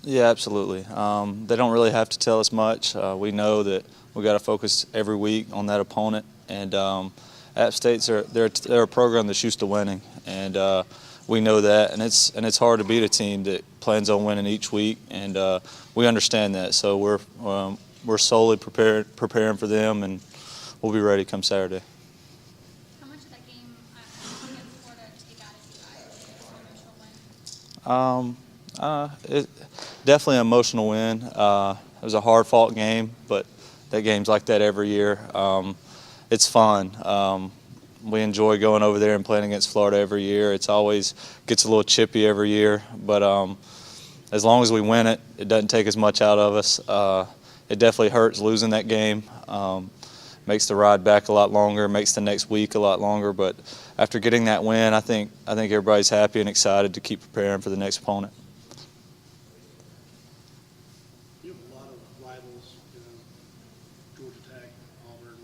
Yeah, absolutely. They don't really have to tell us much. We know that we got to focus every week on that opponent, and App State's they're a program that's used to winning, and we know that, and it's hard to beat a team that plans on winning each week, and we understand that. So we're solely preparing for them, and we'll be ready come Saturday. How much of that game against Florida take out of you guys? Is it an emotional win? Definitely an emotional win. It was a hard-fought game, but that game's like that every year. It's fun. We enjoy going over there and playing against Florida every year. It's always gets a little chippy every year, but as long as we win it, it doesn't take as much out of us. It definitely hurts losing that game. Makes the ride back a lot longer, makes the next week a lot longer. But after getting that win, I think everybody's happy and excited to keep preparing for the next opponent. You have a lot of rivals, Georgia Tech, Auburn,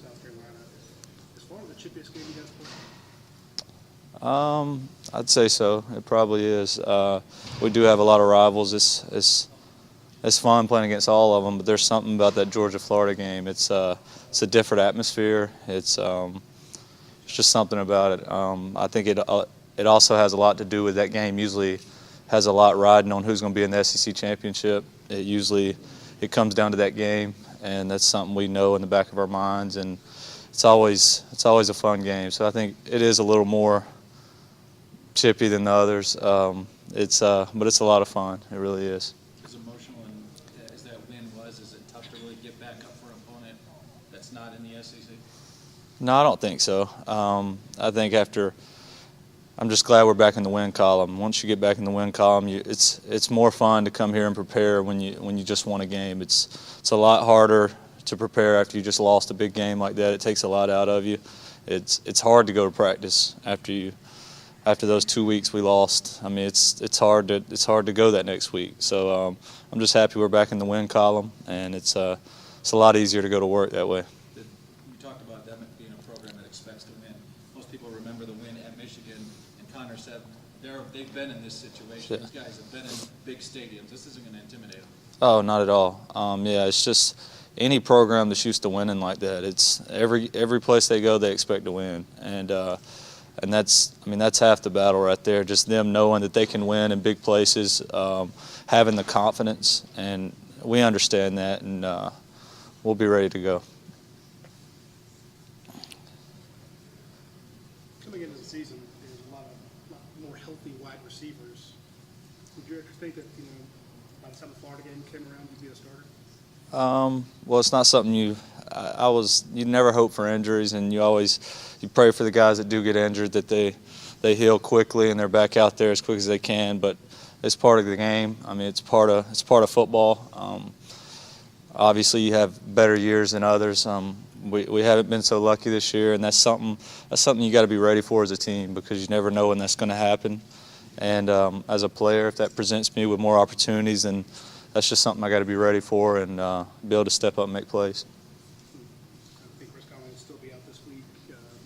South Carolina. As far as the chippiest game you guys play? I'd say so. It probably is. We do have a lot of rivals. It's fun playing against all of them, but there's something about that Georgia-Florida game. It's a different atmosphere. It's just something about it. I think it also has a lot to do with that game. Usually has a lot riding on who's going to be in the SEC championship. It comes down to that game, and that's something we know in the back of our minds. And it's always a fun game. So I think it is a little more chippy than the others. But it's a lot of fun. It really is. As emotional and as that win was, is it tough to really get back up for an opponent that's not in the SEC? No, I don't think so. I think I'm just glad we're back in the win column. Once you get back in the win column, it's more fun to come here and prepare when you just won a game. It's a lot harder to prepare after you just lost a big game like that. It takes a lot out of you. It's hard to go to practice after those 2 weeks we lost. I mean, it's hard to go that next week. So I'm just happy we're back in the win column, and it's a lot easier to go to work that way. You talked about them being a program that expects to win. Most people remember the win at Michigan, and Connor said they've been in this situation. These guys have been in big stadiums. This isn't going to intimidate them. Oh, not at all. Yeah, it's just any program that's used to winning like that. It's every place they go, they expect to win, and that's half the battle right there. Just them knowing that they can win in big places, having the confidence, and we understand that, and we'll be ready to go. Coming into the season, there's a lot more healthy wide receivers. Would you think that by the time the Florida game came around, you'd be a starter? Well, it's not something you never hope for injuries, and you pray for the guys that do get injured that they heal quickly and they're back out there as quick as they can. But it's part of the game. I mean, it's part of football. Obviously, you have better years than others. We haven't been so lucky this year, and that's something you got to be ready for as a team, because you never know when that's going to happen. And as a player, if that presents me with more opportunities, then that's just something I got to be ready for and be able to step up and make plays. I think Chris Conley will still be out this week.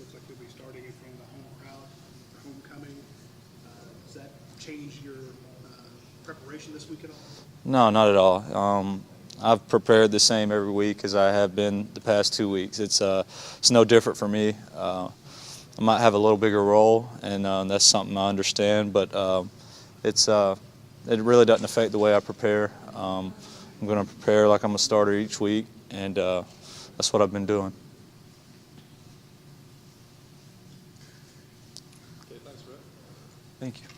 Looks like he'll be starting in front of the home crowd for homecoming. Does that change your preparation this week at all? No, not at all. I've prepared the same every week as I have been the past 2 weeks. It's no different for me. I might have a little bigger role, and that's something I understand, but it really doesn't affect the way I prepare. I'm going to prepare like I'm a starter each week, and that's what I've been doing. Okay, thanks, Brett. Thank you.